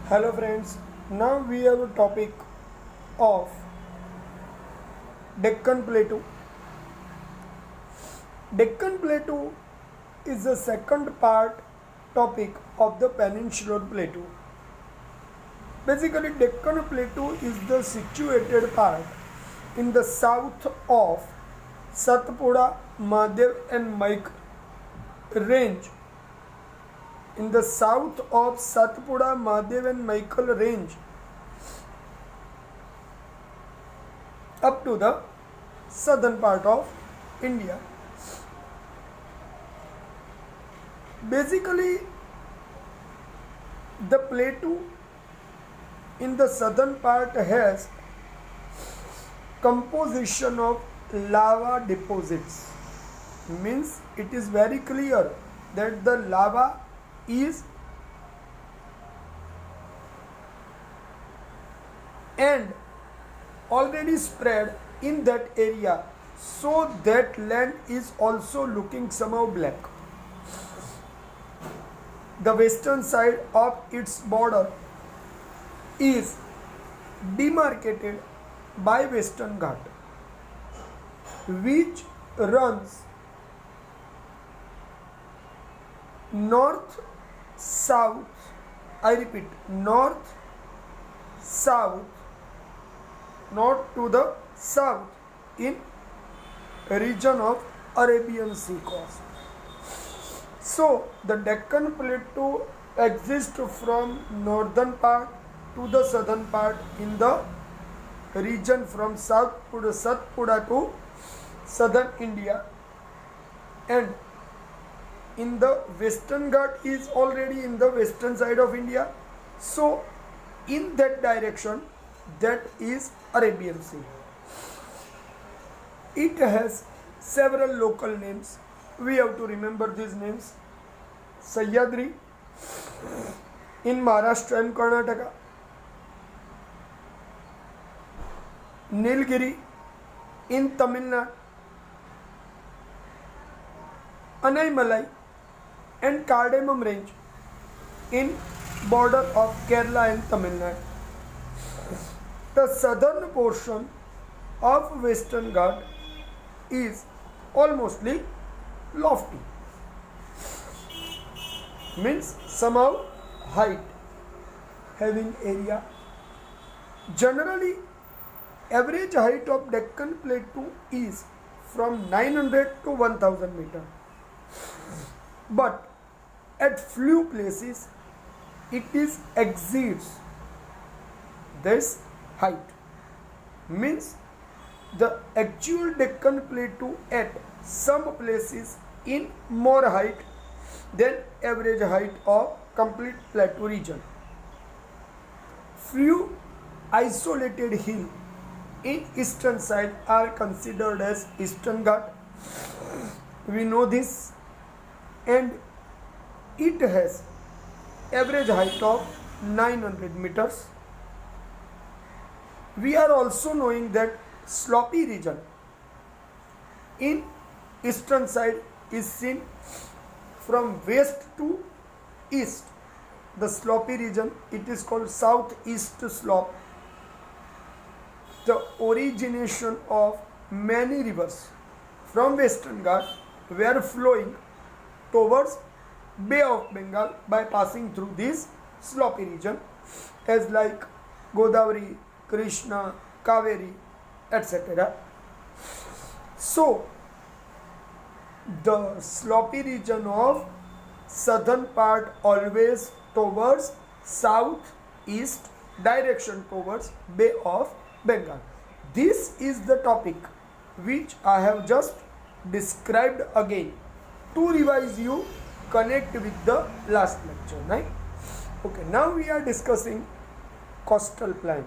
Hello friends, now we have a topic of Deccan Plateau. Deccan Plateau is the second part topic of the Peninsular Plateau. Basically, Deccan Plateau is the situated part in the south of Satpura, Madhev and Mike range. In the south of Satpura, Madhev and Michael range up to the southern part of India. Basically, the plateau in the southern part has composition of lava deposits. Means it is very clear that the lava is and already spread in that area, so that land is also looking somehow black. The western side of its border is demarcated by Western Ghat, which runs north south. I repeat, north south, not to the south, in region of Arabian Sea coast. So the Deccan Plateau exists from northern part to the southern part in the region from Satpura to southern India, and in the Western Ghat is already in the western side of India. So in that direction, that is Arabian Sea. It has several local names. We have to remember these names. Sahyadri in Maharashtra and Karnataka, Nilgiri in Tamil Nadu, Anaimalai and Cardamom range in border of Kerala and Tamil Nadu. The southern portion of Western Ghat is almostly lofty, means somehow height, having area. Generally, average height of Deccan Plateau is from 900 to 1000 meter, but at few places it is exceeds this height. Means the actual Deccan Plateau at some places in more height than average height of complete plateau region. Few isolated hill in eastern side are considered as Eastern Ghat. We know this, and it has average height of 900 meters. We are also knowing that sloppy region in eastern side is seen from west to east. The sloppy region, it is called southeast slope. The origination of many rivers from Western Ghat were flowing towards Bay of Bengal by passing through this sloppy region, as like Godavari, Krishna, Kaveri, etc. So the sloppy region of southern part always towards southeast direction towards Bay of Bengal. This is the topic which I have just described again to revise you, connect with the last lecture, right? Okay, now we are discussing coastal plain.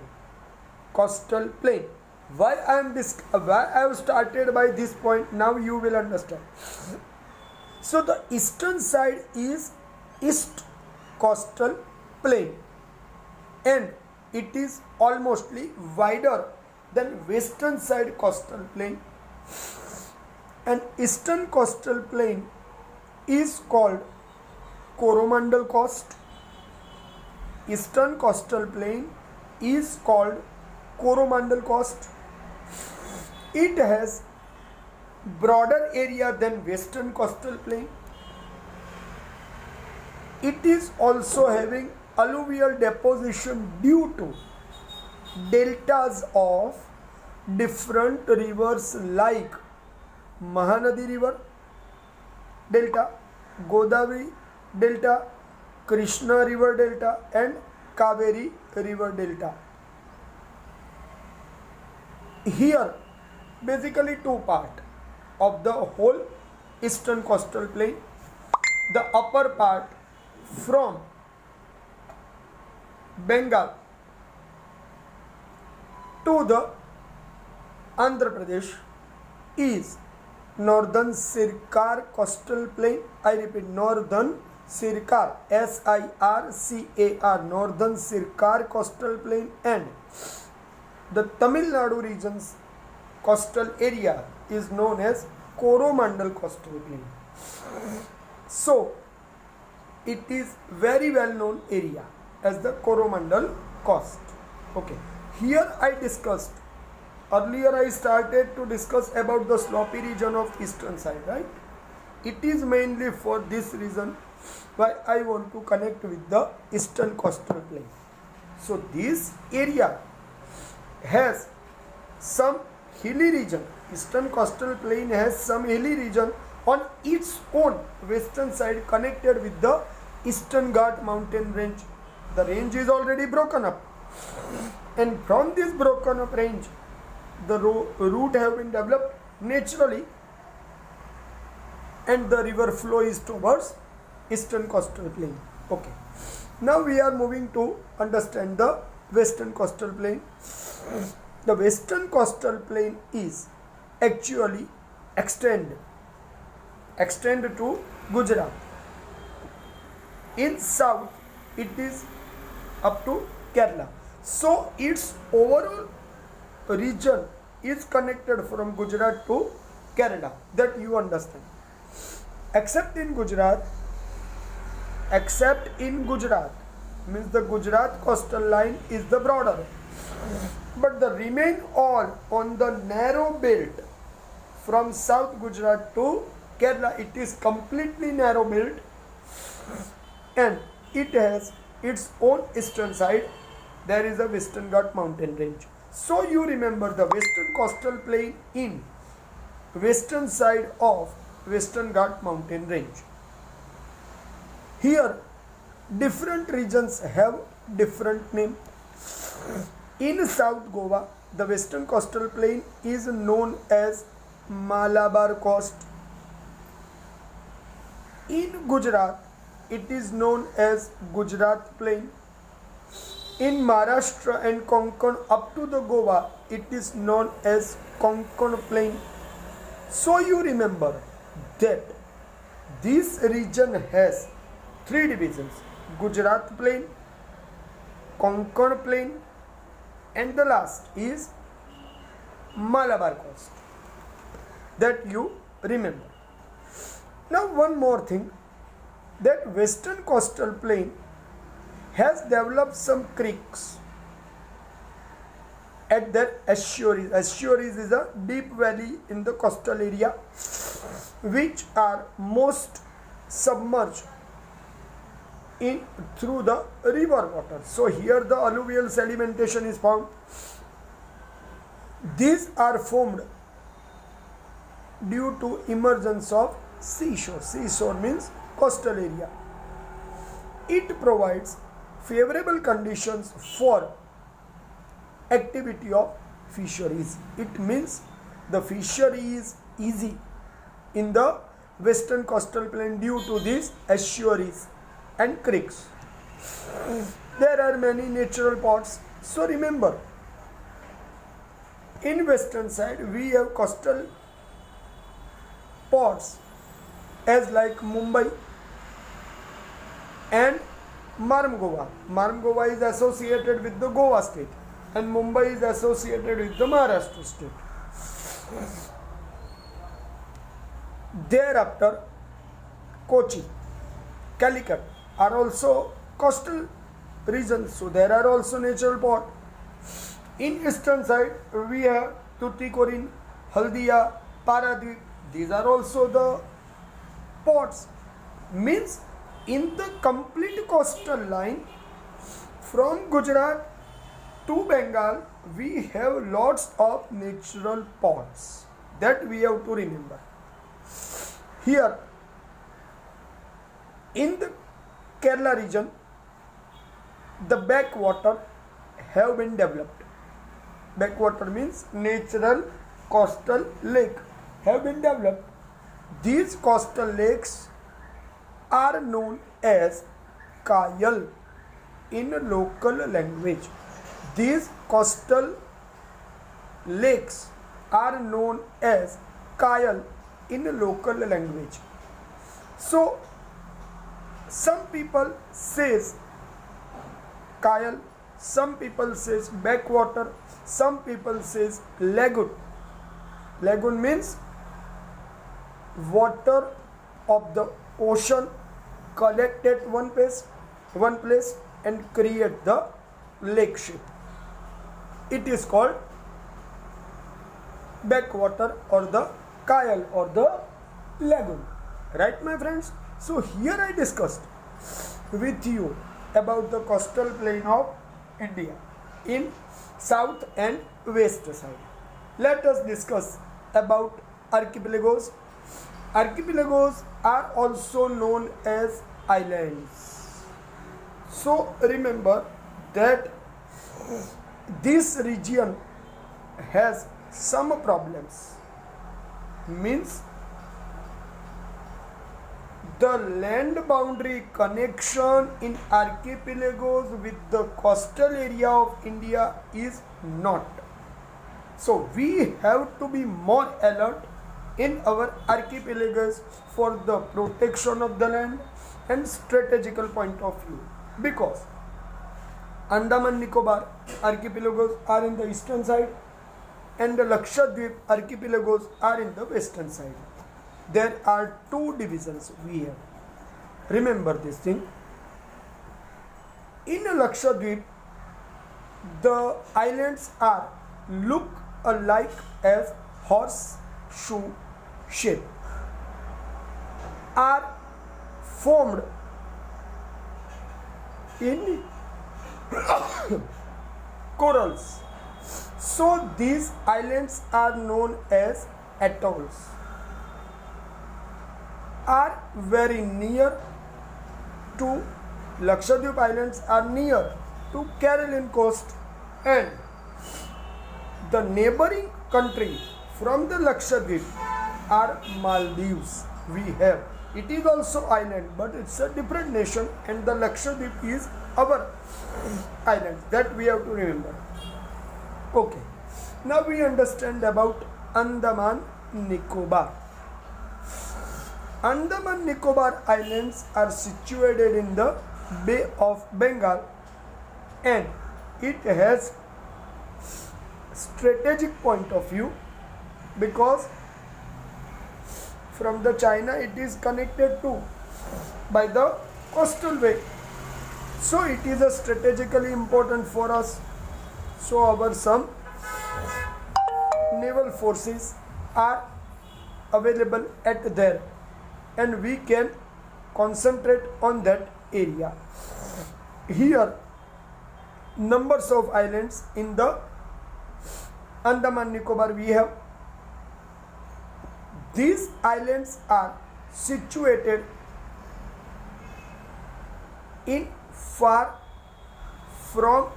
Coastal plain. Why I have started by this point, now you will understand. So the eastern side is East Coastal Plain, and it is almostly wider than western side coastal plain. And eastern coastal plain is called Coromandel Coast, eastern coastal plain is called Coromandel coast. It has broader area than western coastal plain. It is also having alluvial deposition due to deltas of different rivers like Mahanadi river delta, Godavari delta, Krishna river delta and Kaveri river delta. Here basically two parts of the whole eastern coastal plain. The upper part from Bengal to the Andhra Pradesh is northern Sircar coastal plain. I repeat, northern Sircar, Sircar, northern Sircar coastal plain, and the Tamil Nadu region's coastal area is known as Coromandel coastal plain. So it is very well known area as the Coromandel coast. Okay, here I discussed earlier, I started to discuss about the sloppy region of eastern side, right? It is mainly for this reason why I want to connect with the eastern coastal plain. So this area has some hilly region. Eastern coastal plain has some hilly region on its own western side connected with the Eastern Ghat mountain range. The range is already broken up, and from this broken up range the route have been developed naturally, and the river flow is towards eastern coastal plain. Okay, now we are moving to understand the western coastal plain. The western coastal plain is actually extend to Gujarat. In south it is up to Kerala. So its overall region is connected from Gujarat to Kerala, that you understand. Except in Gujarat means the Gujarat coastal line is the broader, but the remain all on the narrow belt from South Gujarat to Kerala. It is completely narrow belt and it has its own eastern side. There is a Western Ghat mountain range. So you remember the western coastal plain in western side of Western Ghat mountain range. Here different regions have different name. In South Goa, the western coastal plain is known as Malabar coast. In Gujarat, it is known as Gujarat plain. In Maharashtra and Konkan up to the Goa, it is known as Konkan plain. So you remember that this region has three divisions: Gujarat plain, Konkan plain, and the last is Malabar coast. That you remember. Now one more thing, that western coastal plain has developed some creeks at their estuaries. Estuaries is a deep valley in the coastal area which are most submerged in through the river water. So here the alluvial sedimentation is found. These are formed due to emergence of seashore. Seashore means coastal area. It provides favorable conditions for activity of fisheries. It means the fishery is easy in the western coastal plain due to these estuaries and creeks. There are many natural ponds. So remember, in western side we have coastal ports as like Mumbai and Marmgoa. Marmgoa is associated with the Goa state and Mumbai is associated with the Maharashtra state. Thereafter, Kochi, Calicut are also coastal region. So there are also natural port. In eastern side we have Tuticorin, Haldia, Paradip. These are also the ports. Means in the complete coastal line from Gujarat to Bengal, we have lots of natural ports that we have to remember. Here in the Kerala region, the backwater have been developed. Backwater means natural coastal lake have been developed. These coastal lakes are known as Kayal in local language. These coastal lakes are known as Kayal in local language. So some people says Kayal, some people says backwater, some people says lagoon. Lagoon means water of the ocean collect at one place and create the lake shape. It is called backwater or the Kayal or the lagoon. Right, my friends? So here I discussed with you about the coastal plain of India in south and west side. Let us discuss about archipelagos. Archipelagos are also known as islands. So remember that this region has some problems. Means the land boundary connection in archipelagos with the coastal area of India is not. So we have to be more alert in our archipelagos for the protection of the land and strategical point of view, because Andaman Nicobar archipelagos are in the eastern side and the Lakshadweep archipelagos are in the western side. There are two divisions we have. Remember this thing. In Lakshadweep, the islands are look alike as horseshoe shape, are formed in corals. So these islands are known as atolls, are very near to Lakshadweep Islands, are near to Caroline coast, and the neighboring country from the Lakshadweep are Maldives. We have, it is also island, but it's a different nation, and the Lakshadweep is our island. That we have to remember. Okay, now we understand about Andaman Nicobar. Andaman Nicobar Islands are situated in the Bay of Bengal, and it has strategic point of view because from the China it is connected to by the coastal way. So it is a strategically important for us. So our some naval forces are available at there, and we can concentrate on that area. Here numbers of islands in the Andaman Nicobar we have. These islands are situated in far from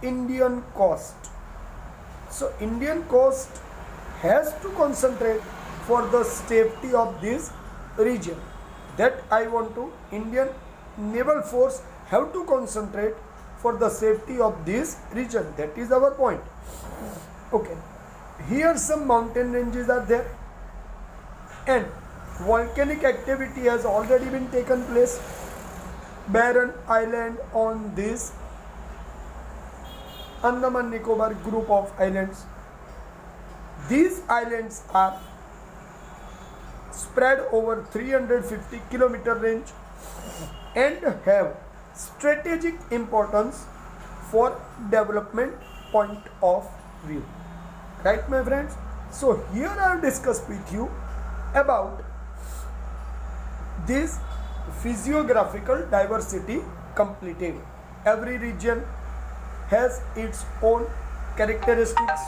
Indian coast. So Indian coast has to concentrate for the safety of this region. That I want to, Indian naval force have to concentrate for the safety of this region. That is our point. Okay, here some mountain ranges are there, and volcanic activity has already been taken place. Barren Island on this Andaman Nicobar group of islands. These islands are spread over 350 kilometer range and have strategic importance for development point of view. Right, my friends? So here I have discussed with you about this physiographical diversity completed. Every region has its own characteristics,